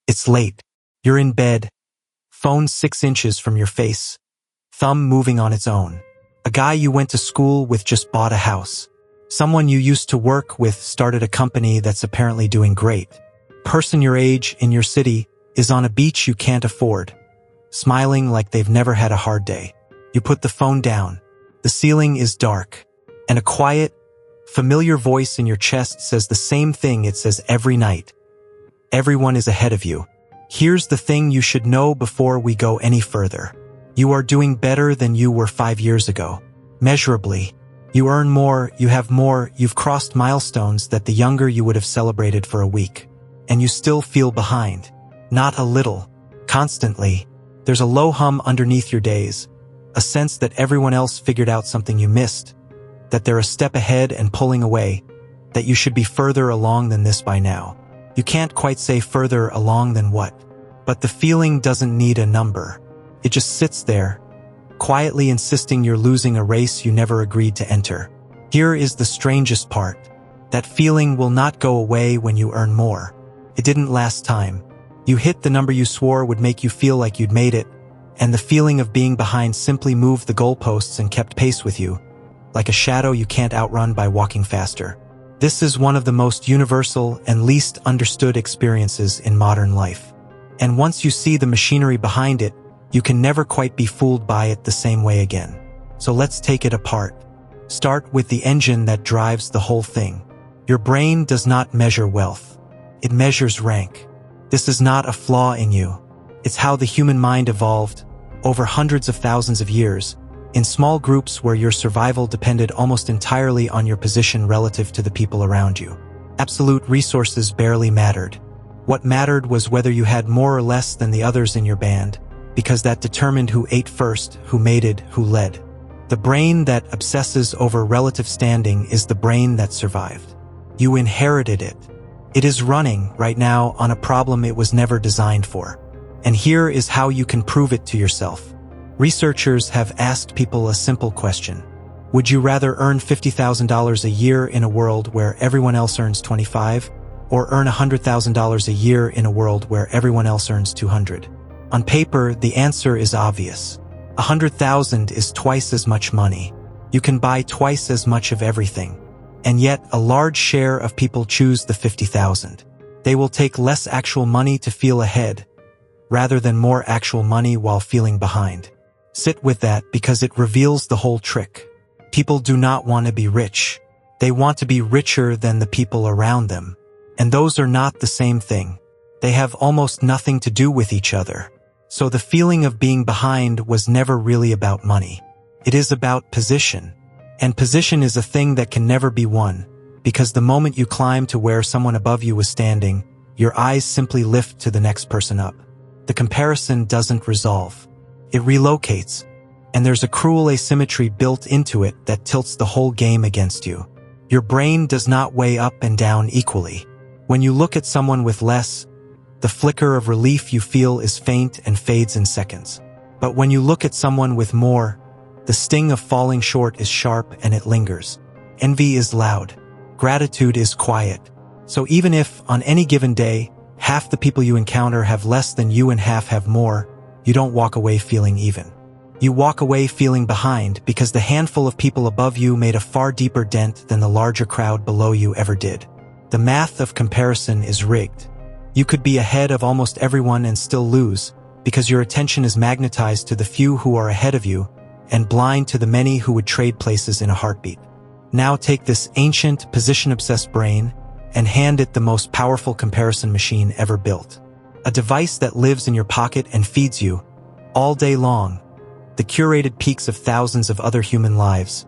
It's late. You're in bed, phone 6 inches from your face, thumb moving on its own. A guy you went to school with just bought a house. Someone you used to work with started a company that's apparently doing great. Person your age in your city is on a beach you can't afford, smiling like they've never had a hard day. You put the phone down. The ceiling is dark, and a quiet, familiar voice in your chest says the same thing it says every night. Everyone is ahead of you. Here's the thing you should know before we go any further. You are doing better than you were 5 years ago. Measurably. You earn more, you have more, you've crossed milestones that the younger you would have celebrated for a week. And you still feel behind. Not a little. Constantly. There's a low hum underneath your days. A sense that everyone else figured out something you missed. That they're a step ahead and pulling away. That you should be further along than this by now. You can't quite say further along than what. But the feeling doesn't need a number. It just sits there, quietly insisting you're losing a race you never agreed to enter. Here is the strangest part. That feeling will not go away when you earn more. It didn't last time. You hit the number you swore would make you feel like you'd made it, and the feeling of being behind simply moved the goalposts and kept pace with you, like a shadow you can't outrun by walking faster. This is one of the most universal and least understood experiences in modern life. And once you see the machinery behind it, you can never quite be fooled by it the same way again. So let's take it apart. Start with the engine that drives the whole thing. Your brain does not measure wealth. It measures rank. This is not a flaw in you. It's how the human mind evolved, over hundreds of thousands of years, in small groups where your survival depended almost entirely on your position relative to the people around you. Absolute resources barely mattered. What mattered was whether you had more or less than the others in your band, because that determined who ate first, who mated, who led. The brain that obsesses over relative standing is the brain that survived. You inherited it. It is running, right now, on a problem it was never designed for. And here is how you can prove it to yourself. Researchers have asked people a simple question. Would you rather earn $50,000 a year in a world where everyone else earns $25, or earn $100,000 a year in a world where everyone else earns $200? On paper, the answer is obvious. $100,000 is twice as much money. You can buy twice as much of everything. And yet, a large share of people choose the $50,000. They will take less actual money to feel ahead, rather than more actual money while feeling behind. Sit with that because it reveals the whole trick. People do not want to be rich. They want to be richer than the people around them. And those are not the same thing. They have almost nothing to do with each other. So the feeling of being behind was never really about money. It is about position. And position is a thing that can never be won, because the moment you climb to where someone above you was standing, your eyes simply lift to the next person up. The comparison doesn't resolve. It relocates. And there's a cruel asymmetry built into it that tilts the whole game against you. Your brain does not weigh up and down equally. When you look at someone with less, the flicker of relief you feel is faint and fades in seconds. But when you look at someone with more, the sting of falling short is sharp and it lingers. Envy is loud. Gratitude is quiet. So even if, on any given day, half the people you encounter have less than you and half have more, you don't walk away feeling even. You walk away feeling behind because the handful of people above you made a far deeper dent than the larger crowd below you ever did. The math of comparison is rigged. You could be ahead of almost everyone and still lose, because your attention is magnetized to the few who are ahead of you and blind to the many who would trade places in a heartbeat. Now take this ancient, position-obsessed brain and hand it the most powerful comparison machine ever built. A device that lives in your pocket and feeds you, all day long, the curated peaks of thousands of other human lives,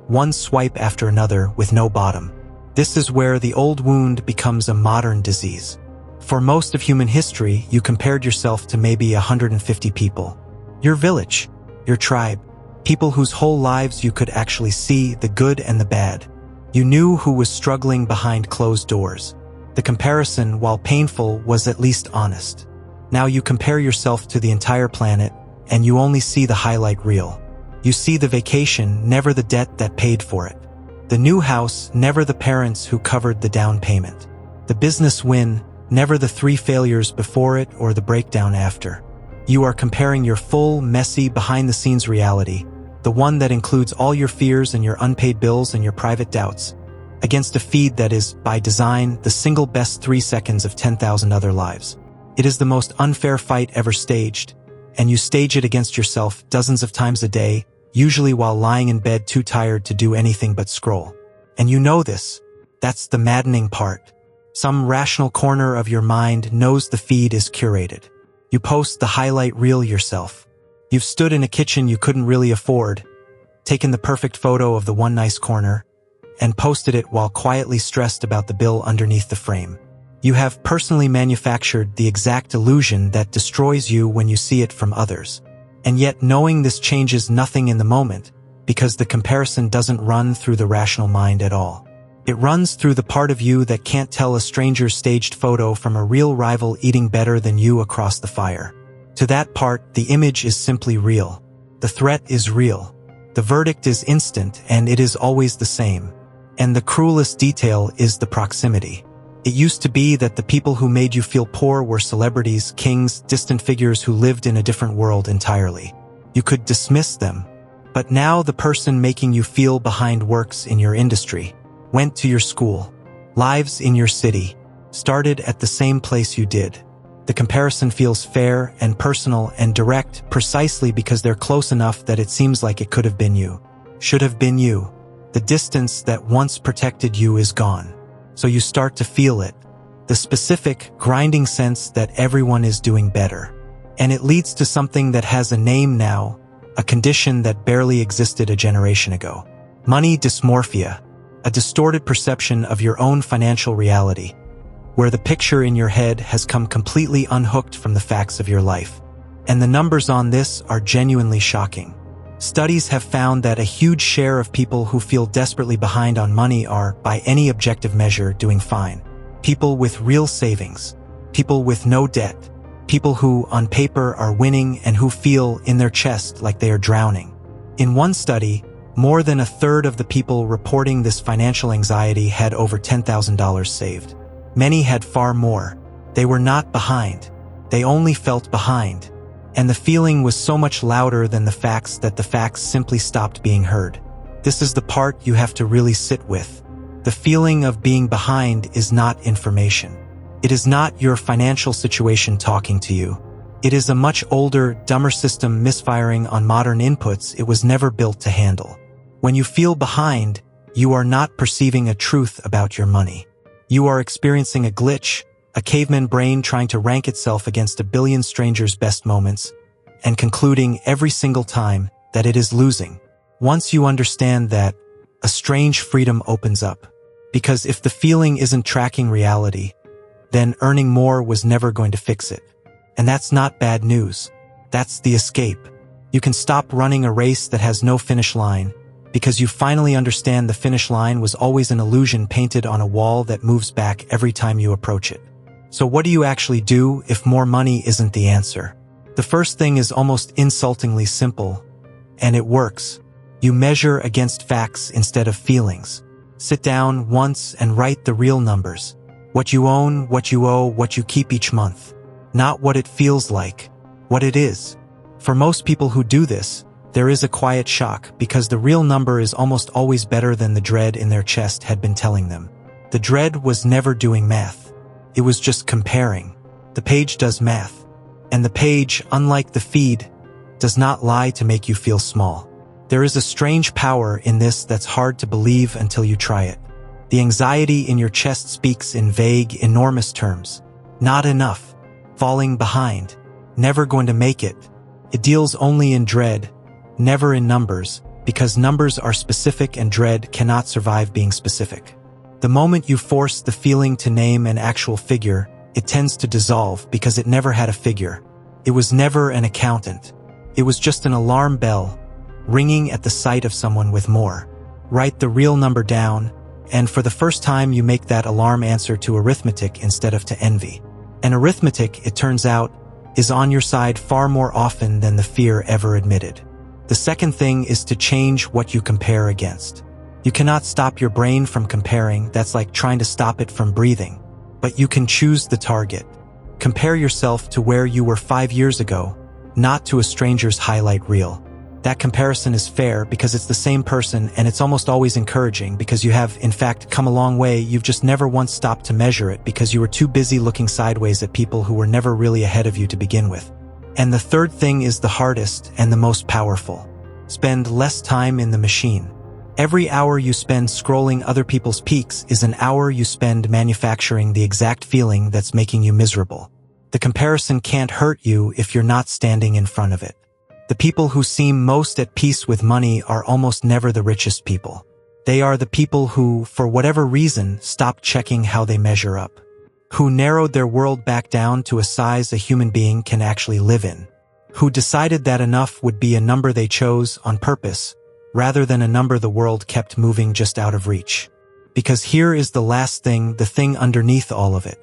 one swipe after another with no bottom. This is where the old wound becomes a modern disease. For most of human history, you compared yourself to maybe 150 people. Your village, your tribe, people whose whole lives you could actually see, the good and the bad. You knew who was struggling behind closed doors. The comparison, while painful, was at least honest. Now you compare yourself to the entire planet, and you only see the highlight reel. You see the vacation, never the debt that paid for it. The new house, never the parents who covered the down payment. The business win, never the 3 failures before it or the breakdown after. You are comparing your full, messy, behind-the-scenes reality, the one that includes all your fears and your unpaid bills and your private doubts, against a feed that is, by design, the single best 3 seconds of 10,000 other lives. It is the most unfair fight ever staged, and you stage it against yourself dozens of times a day, usually while lying in bed too tired to do anything but scroll. And you know this. That's the maddening part. Some rational corner of your mind knows the feed is curated. You post the highlight reel yourself. You've stood in a kitchen you couldn't really afford, taken the perfect photo of the one nice corner, and posted it while quietly stressed about the bill underneath the frame. You have personally manufactured the exact illusion that destroys you when you see it from others. And yet knowing this changes nothing in the moment, because the comparison doesn't run through the rational mind at all. It runs through the part of you that can't tell a stranger's staged photo from a real rival eating better than you across the fire. To that part, the image is simply real. The threat is real. The verdict is instant, and it is always the same. And the cruelest detail is the proximity. It used to be that the people who made you feel poor were celebrities, kings, distant figures who lived in a different world entirely. You could dismiss them. But now the person making you feel behind works in your industry, went to your school, lives in your city, started at the same place you did. The comparison feels fair and personal and direct precisely because they're close enough that it seems like it could have been you, should have been you. The distance that once protected you is gone. So you start to feel it, the specific, grinding sense that everyone is doing better. And it leads to something that has a name now, a condition that barely existed a generation ago. Money dysmorphia, a distorted perception of your own financial reality, where the picture in your head has come completely unhooked from the facts of your life. And the numbers on this are genuinely shocking. Studies have found that a huge share of people who feel desperately behind on money are, by any objective measure, doing fine. People with real savings, people with no debt, people who, on paper, are winning and who feel in their chest like they are drowning. In one study, more than 1/3 of the people reporting this financial anxiety had over $10,000 saved. Many had far more. They were not behind. They only felt behind. And the feeling was so much louder than the facts that the facts simply stopped being heard. This is the part you have to really sit with. The feeling of being behind is not information. It is not your financial situation talking to you. It is a much older, dumber system misfiring on modern inputs it was never built to handle. When you feel behind, you are not perceiving a truth about your money. You are experiencing a glitch, a caveman brain trying to rank itself against a billion strangers' best moments, and concluding every single time that it is losing. Once you understand that, a strange freedom opens up. Because if the feeling isn't tracking reality, then earning more was never going to fix it. And that's not bad news. That's the escape. You can stop running a race that has no finish line, because you finally understand the finish line was always an illusion painted on a wall that moves back every time you approach it. So what do you actually do if more money isn't the answer? The first thing is almost insultingly simple, and it works. You measure against facts instead of feelings. Sit down once and write the real numbers. What you own, what you owe, what you keep each month. Not what it feels like, what it is. For most people who do this, there is a quiet shock because the real number is almost always better than the dread in their chest had been telling them. The dread was never doing math. It was just comparing. The page does math. And the page, unlike the feed, does not lie to make you feel small. There is a strange power in this that's hard to believe until you try it. The anxiety in your chest speaks in vague, enormous terms. Not enough. Falling behind. Never going to make it. It deals only in dread, never in numbers, because numbers are specific and dread cannot survive being specific. The moment you force the feeling to name an actual figure, it tends to dissolve because it never had a figure. It was never an accountant. It was just an alarm bell, ringing at the sight of someone with more. Write the real number down, and for the first time you make that alarm answer to arithmetic instead of to envy. And arithmetic, it turns out, is on your side far more often than the fear ever admitted. The second thing is to change what you compare against. You cannot stop your brain from comparing, that's like trying to stop it from breathing. but you can choose the target. Compare yourself to where you were 5 years ago, not to a stranger's highlight reel. That comparison is fair because it's the same person, and it's almost always encouraging because you have, in fact, come a long way. You've just never once stopped to measure it because you were too busy looking sideways at people who were never really ahead of you to begin with. And the third thing is the hardest and the most powerful. Spend less time in the machine. Every hour you spend scrolling other people's peaks is an hour you spend manufacturing the exact feeling that's making you miserable. The comparison can't hurt you if you're not standing in front of it. The people who seem most at peace with money are almost never the richest people. They are the people who, for whatever reason, stopped checking how they measure up. Who narrowed their world back down to a size a human being can actually live in. Who decided that enough would be a number they chose on purpose, rather than a number the world kept moving just out of reach. Because here is the last thing, the thing underneath all of it.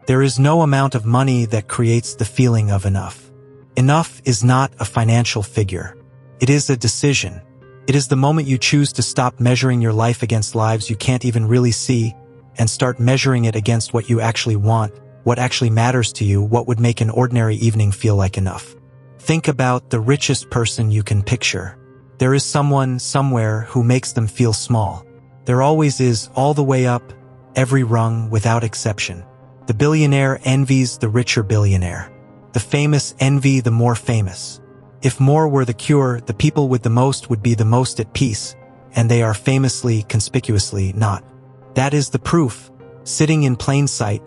There is no amount of money that creates the feeling of enough. Enough is not a financial figure. It is a decision. It is the moment you choose to stop measuring your life against lives you can't even really see and start measuring it against what you actually want, what actually matters to you, what would make an ordinary evening feel like enough. Think about the richest person you can picture. There is someone somewhere who makes them feel small. There always is, all the way up, every rung without exception. The billionaire envies the richer billionaire. The famous envy the more famous. If more were the cure, the people with the most would be the most at peace, and they are famously, conspicuously not. That is the proof, sitting in plain sight,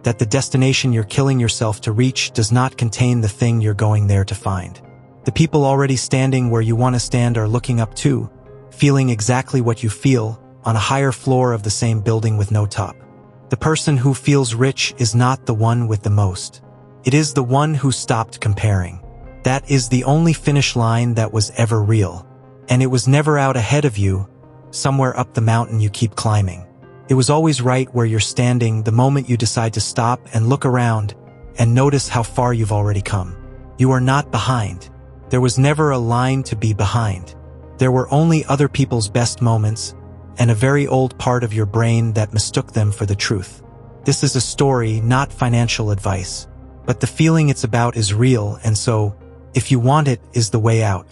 that the destination you're killing yourself to reach does not contain the thing you're going there to find. The people already standing where you want to stand are looking up too, feeling exactly what you feel, on a higher floor of the same building with no top. The person who feels rich is not the one with the most. It is the one who stopped comparing. That is the only finish line that was ever real. And it was never out ahead of you, somewhere up the mountain you keep climbing. It was always right where you're standing the moment you decide to stop and look around and notice how far you've already come. You are not behind. There was never a line to be behind. There were only other people's best moments and a very old part of your brain that mistook them for the truth. This is a story, not financial advice. But the feeling it's about is real, and so, if you want it, is the way out.